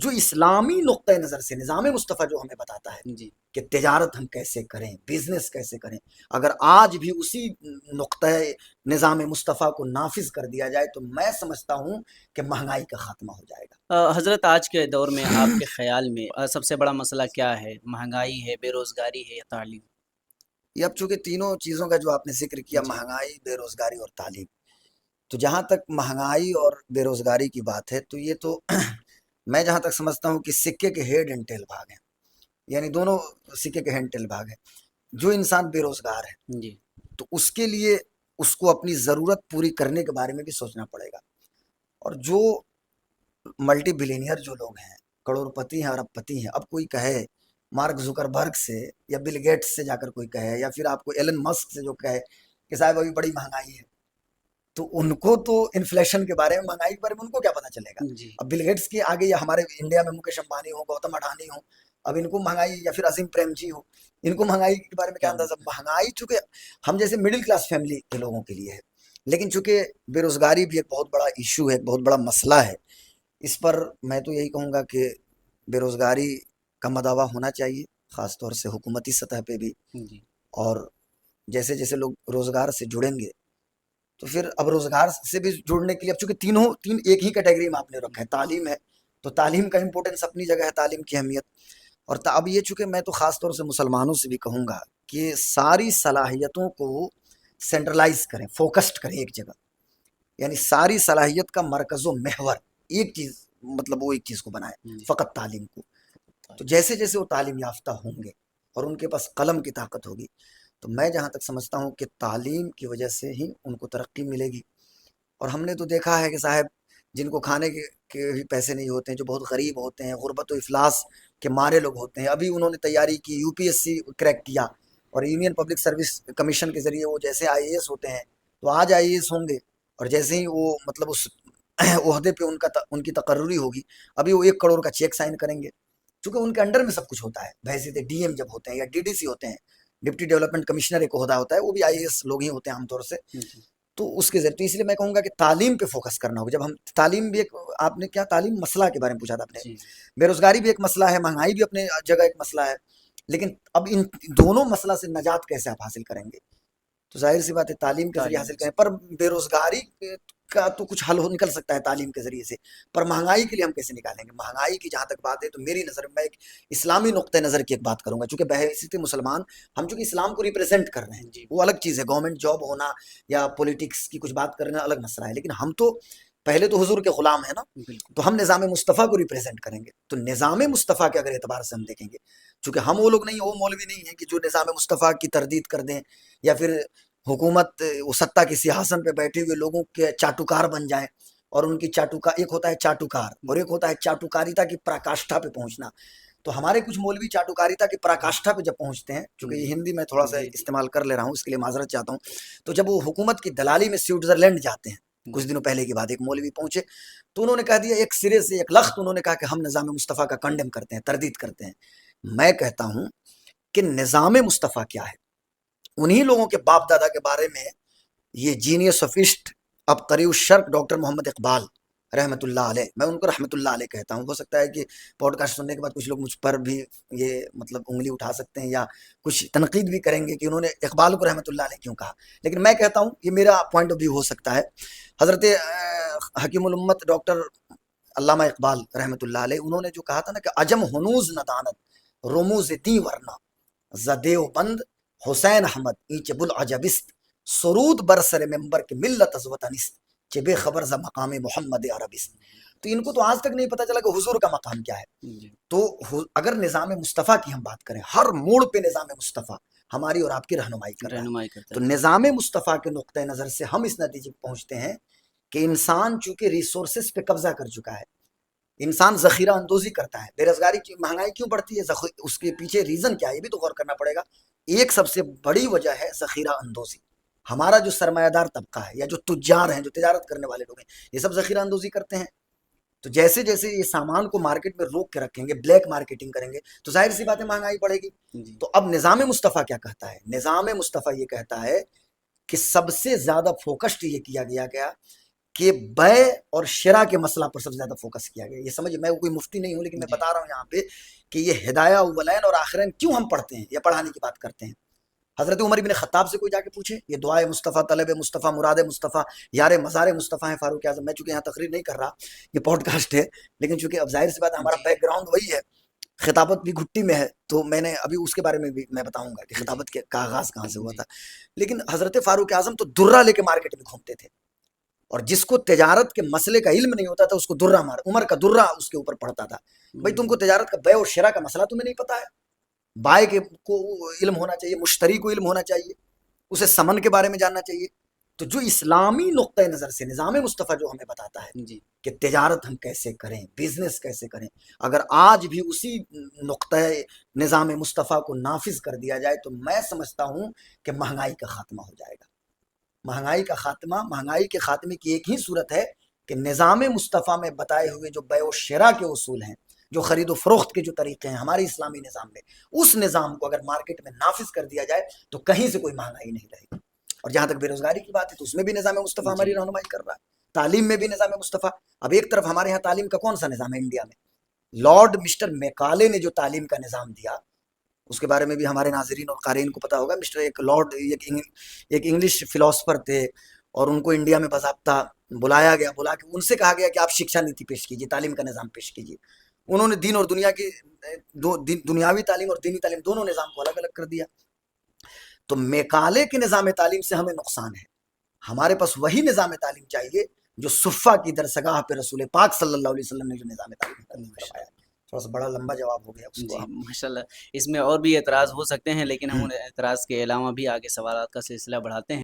جو اسلامی نقطۂ نظر سے نظام مصطفیٰ جو ہمیں بتاتا ہے جی کہ تجارت ہم کیسے کریں، بزنس کیسے کریں، اگر آج بھی اسی نقطۂ نظام مصطفیٰ کو نافذ کر دیا جائے تو میں سمجھتا ہوں کہ مہنگائی کا خاتمہ ہو جائے گا۔ حضرت آج کے دور میں آپ کے خیال میں سب سے بڑا مسئلہ کیا ہے؟ مہنگائی ہے، بے روزگاری ہے یا تعلیم؟ یہ اب چونکہ تینوں چیزوں کا جو آپ نے ذکر کیا، جی مہنگائی، بے روزگاری اور تعلیم، تو جہاں تک مہنگائی اور بے روزگاری کی بات ہے تو یہ تو میں جہاں تک سمجھتا ہوں کہ سکے کے ہیڈ اینڈ ٹیل بھاگ ہیں، یعنی دونوں سکے کے ہیڈ ٹیل بھاگ ہیں۔ جو انسان بے روزگار ہے جی تو اس کے لیے اس کو اپنی ضرورت پوری کرنے کے بارے میں بھی سوچنا پڑے گا، اور جو ملٹی بلینئر جو لوگ ہیں، کروڑ پتی ہیں، ارب پتی ہیں، اب کوئی کہے مارک زکربرگ سے یا بل گیٹس سے جا کر کوئی کہے، یا پھر آپ کو ایلن مسک سے جو کہے کہ صاحب ابھی بڑی مہنگائی ہے، تو ان کو تو انفلیشن کے بارے میں، مہنگائی کے بارے میں ان کو کیا پتا چلے گا؟ جی اب بل گیٹس کے آگے یا ہمارے انڈیا میں مکیش امبانی ہو، گوتم اڈانی ہو، اب ان کو مہنگائی، یا پھر عظیم پریم جی ہو، ان کو مہنگائی کے بارے میں کیا کیا اندازہ؟ بات ہے؟ مہنگائی چونکہ ہم جیسے مڈل کلاس فیملی کے لوگوں کے لیے ہے، لیکن چونکہ بے روزگاری بھی ایک بہت بڑا ایشو ہے، ایک بہت بڑا مسئلہ ہے، اس پر میں تو یہی کہوں گا کہ بے روزگاری کا مداوع ہونا چاہیے، خاص طور سے حکومتی سطح پہ بھی، جی اور جیسے جیسے لوگ روزگار سے جڑیں گے تو پھر اب روزگار سے بھی جڑنے کے لیے، اب چونکہ تین ایک ہی کیٹیگری میں آپ نے رکھا ہے، تعلیم ہے تو تعلیم کا امپورٹنس اپنی جگہ ہے، تعلیم کی اہمیت، اور اب یہ چونکہ میں تو خاص طور سے مسلمانوں سے بھی کہوں گا کہ ساری صلاحیتوں کو سینٹرلائز کریں، فوکسڈ کریں ایک جگہ، یعنی ساری صلاحیت کا مرکز و محور ایک چیز، مطلب وہ ایک چیز کو بنائے، جی فقط تعلیم کو۔ تو جیسے جیسے وہ تعلیم یافتہ ہوں گے اور ان کے پاس قلم کی طاقت ہوگی، تو میں جہاں تک سمجھتا ہوں کہ تعلیم کی وجہ سے ہی ان کو ترقی ملے گی۔ اور ہم نے تو دیکھا ہے کہ صاحب جن کو کھانے کے بھی پیسے نہیں ہوتے ہیں، جو بہت غریب ہوتے ہیں، غربت و افلاس کے مارے لوگ ہوتے ہیں، ابھی انہوں نے تیاری کی، U P S C crack کیا، اور یونین پبلک سروس کمیشن کے ذریعے وہ جیسے آئی اے ایس ہوتے ہیں تو آج آئی اے ایس ہوں گے، اور جیسے ہی وہ مطلب اس عہدے پہ ان کی تقرری ہوگی، ابھی وہ 1 کروڑ کا چیک سائن کریں گے، چونکہ ان کے انڈر میں سب کچھ ہوتا ہے، بحیثیت ڈی ایم جب ہوتے ہیں یا ڈی ڈی سی ہوتے ہیں، ڈپٹی ڈیولپمنٹ کمشنر ایک عہدہ ہوتا ہے، وہ بھی آئی اے ایس لوگ ہی ہوتے ہیں عام طور سے، جی تو اس کے ذریعے، تو اس لیے میں کہوں گا کہ تعلیم پہ فوکس کرنا ہوگا۔ جب ہم تعلیم بھی ایک، آپ نے کیا تعلیم مسئلہ کے بارے میں پوچھا تھا آپ نے، جی بے روزگاری بھی ایک مسئلہ ہے، مہنگائی بھی اپنے جگہ ایک مسئلہ ہے، لیکن اب ان دونوں مسئلہ سے نجات کیسے آپ حاصل کریں گے؟ تو ظاہر سی بات ہے تعلیم کے ذریعے تعلیم حاصل کریں، پر بے روزگاری کا تو کچھ حل ہو نکل سکتا ہے تعلیم کے ذریعے سے، پر مہنگائی کے لیے ہم کیسے نکالیں گے؟ مہنگائی کی جہاں تک بات ہے تو میری نظر میں ایک اسلامی نقطۂ نظر کی ایک بات کروں گا، چونکہ بحیثیت مسلمان ہم چونکہ اسلام کو ریپرزینٹ کر رہے ہیں، جی وہ الگ چیز ہے، گورنمنٹ جاب ہونا یا پولیٹکس کی کچھ بات کرنا الگ مسئلہ ہے، لیکن ہم تو پہلے تو حضور کے غلام ہیں نا، بالکل تو ہم نظام مصطفیٰ کو ریپرزینٹ کریں گے، تو نظام مصطفیٰ کے اگر اعتبار سے ہم دیکھیں گے، چونکہ ہم وہ لوگ نہیں ہیں، وہ مولوی نہیں ہیں کہ جو نظام مصطفیٰ کی تردید کر دیں، یا پھر حکومت وہ سطح کے سیاحسن پہ بیٹھے ہوئے لوگوں کے چاٹوکار بن جائیں، اور ان کی ایک ہوتا ہے چاٹوکار اور ایک ہوتا ہے چاٹوکاریتا کی پراکاشٹھا پہ پہنچنا، تو ہمارے کچھ مولوی چاٹوکاریتا کی پراکاشٹھا پہ جب پہنچتے ہیں، چونکہ جی یہ ہندی میں تھوڑا سا جی جی استعمال کر لے رہا ہوں، اس کے لیے معذرت چاہتا ہوں، تو جب وہ حکومت کی دلالی میں سوئٹزرلینڈ جاتے ہیں، کچھ جی دنوں پہلے کی بات، ایک مولوی پہنچے تو انہوں نے کہہ دیا ایک سرے سے ایک لخت، انہوں نے کہا کہ ہم نظام مصطفیٰ کا کنڈم کرتے ہیں، تردید کرتے ہیں۔ میں کہتا ہوں کہ نظام مصطفیٰ کیا ہے؟ انہی لوگوں کے باپ دادا کے بارے میں یہ جینیس آف ایسٹ عبقری الشرق ڈاکٹر محمد اقبال رحمۃ اللہ علیہ، میں ان کو رحمۃ اللہ علیہ کہتا ہوں، ہو سکتا ہے کہ پوڈ کاسٹ سننے کے بعد کچھ لوگ مجھ پر بھی یہ مطلب انگلی اٹھا سکتے ہیں یا کچھ تنقید بھی کریں گے کہ انہوں نے اقبال کو رحمۃ اللہ علیہ کیوں کہا، لیکن میں کہتا ہوں یہ میرا پوائنٹ آف ویو ہو سکتا ہے۔ حضرت حکیم الامت ڈاکٹر علامہ اقبال رحمۃ اللہ علیہ، انہوں نے جو کہا تھا نا کہ عجم ہنوز ندانت رموز دی ورنہ زدیو بند حسین احمد ایچ بلعجبست سرود برسر ممبر کے ملت از وطنست چہ بے خبر ز مقام محمد عربست، تو ان کو تو آج تک نہیں پتا چلا کہ حضور کا مقام کیا ہے۔ جی تو اگر نظام مصطفیٰ کی ہم بات کریں، ہر موڑ پہ نظام مصطفیٰ ہماری اور آپ کی رہنمائی کر رہا ہے، رہنمائی کرتا تو ہے۔ نظام مصطفیٰ کے نقطۂ نظر سے ہم اس نتیجے پہ پہنچتے ہیں کہ انسان چونکہ ریسورسز پہ قبضہ کر چکا ہے، انسان ذخیرہ اندوزی کرتا ہے، بے روزگاری کی مہنگائی کیوں بڑھتی ہے، اس کے پیچھے ریزن کیا ہے یہ بھی تو غور کرنا پڑے گا۔ ایک سب سے بڑی وجہ ہے ذخیرہ اندوزی، ہمارا جو سرمایہ دار طبقہ ہے یا جو تجار ہیں، جو تجارت کرنے والے لوگ ہیں، یہ سب ذخیرہ اندوزی کرتے ہیں، تو جیسے جیسے یہ سامان کو مارکیٹ میں روک کے رکھیں گے، بلیک مارکیٹنگ کریں گے، تو ظاہر سی بات ہے مہنگائی بڑھے گی۔ جی تو اب نظام مصطفیٰ کیا کہتا ہے؟ نظام مصطفیٰ یہ کہتا ہے کہ سب سے زیادہ فوکسڈ یہ کیا گیا کہ بے اور شرا کے مسئلہ پر سب سے زیادہ فوکس کیا گیا. یہ سمجھ، میں کوئی مفتی نہیں ہوں لیکن میں جی بتا رہا ہوں یہاں پہ کہ یہ ہدایہ اولین اور آخرین کیوں ہم پڑھتے ہیں یا پڑھانے کی بات کرتے ہیں. حضرت عمر بن خطاب سے کوئی جا کے پوچھے، یہ دعائے مصطفیٰ، طلب مصطفیٰ، مراد مصطفیٰ، یار مزار مصطفیٰ ہیں فاروق اعظم. میں چونکہ یہاں تقریر نہیں کر رہا، یہ پوڈ کاسٹ ہے، لیکن چونکہ اب ظاہر سی بات ہے ہمارا جی بیک گراؤنڈ وہی ہے، خطابت بھی گھٹی میں ہے، تو میں نے ابھی اس کے بارے میں بھی میں بتاؤں گا کہ جی خطابت کا آغاز کہاں سے ہوا جی تھا. لیکن حضرت فاروق اعظم تو درہ لے کے مارکیٹ میں گھومتے تھے، اور جس کو تجارت کے مسئلے کا علم نہیں ہوتا تھا اس کو درہ مار، عمر کا درہ اس کے اوپر پڑتا تھا. بھائی تم کو تجارت کا بے اور شرا کا مسئلہ تمہیں نہیں پتا ہے؟ بائے کے کو علم ہونا چاہیے، مشتری کو علم ہونا چاہیے، اسے سمن کے بارے میں جاننا چاہیے. تو جو اسلامی نقطۂ نظر سے نظام مصطفیٰ جو ہمیں بتاتا ہے جی کہ تجارت ہم کیسے کریں، بزنس کیسے کریں، اگر آج بھی اسی نقطۂ نظام مصطفیٰ کو نافذ کر دیا جائے تو میں سمجھتا ہوں کہ مہنگائی کا خاتمہ ہو جائے گا. مہنگائی کا خاتمہ، مہنگائی کے خاتمے کی ایک ہی صورت ہے کہ نظام مصطفیٰ میں بتائے ہوئے جو بیع و شراء کے اصول ہیں، جو خرید و فروخت کے جو طریقے ہیں ہمارے اسلامی نظام میں، اس نظام کو اگر مارکیٹ میں نافذ کر دیا جائے تو کہیں سے کوئی مہنگائی نہیں رہے گی. اور جہاں تک بے روزگاری کی بات ہے تو اس میں بھی نظام مصطفیٰ جی ہماری رہنمائی کر رہا ہے. تعلیم میں بھی نظام مصطفیٰ. اب ایک طرف ہمارے یہاں تعلیم کا کون سا نظام ہے انڈیا میں؟ لارڈ مسٹر میکالے نے جو تعلیم کا نظام دیا، اس کے بارے میں بھی ہمارے ناظرین اور قارئین کو پتا ہوگا. مسٹر ایک لارڈ ایک انگلش فلاسفر تھے، اور ان کو انڈیا میں باضابطہ بلایا گیا، بلا کے ان سے کہا گیا کہ آپ شکشا نیتی پیش کیجیے، تعلیم کا نظام پیش کیجیے. انہوں نے دین اور دنیا کی دنیاوی تعلیم اور دینی تعلیم دونوں نظام کو الگ الگ کر دیا. تو میکالے کے نظام تعلیم سے ہمیں نقصان ہے. ہمارے پاس وہی نظام تعلیم چاہیے جو صفہ کی درسگاہ پہ رسول پاک صلی اللہ علیہ وسلم نے جو نظام تعلیم کروایا. تھوڑا سا بڑا لمبا جواب ہو گیا اس کو جی آپ. ماشاء اللہ. اس میں اور بھی اعتراض ہو سکتے ہیں لیکن ہم ان اعتراض کے علاوہ بھی آگے سوالات کا سلسلہ بڑھاتے ہیں.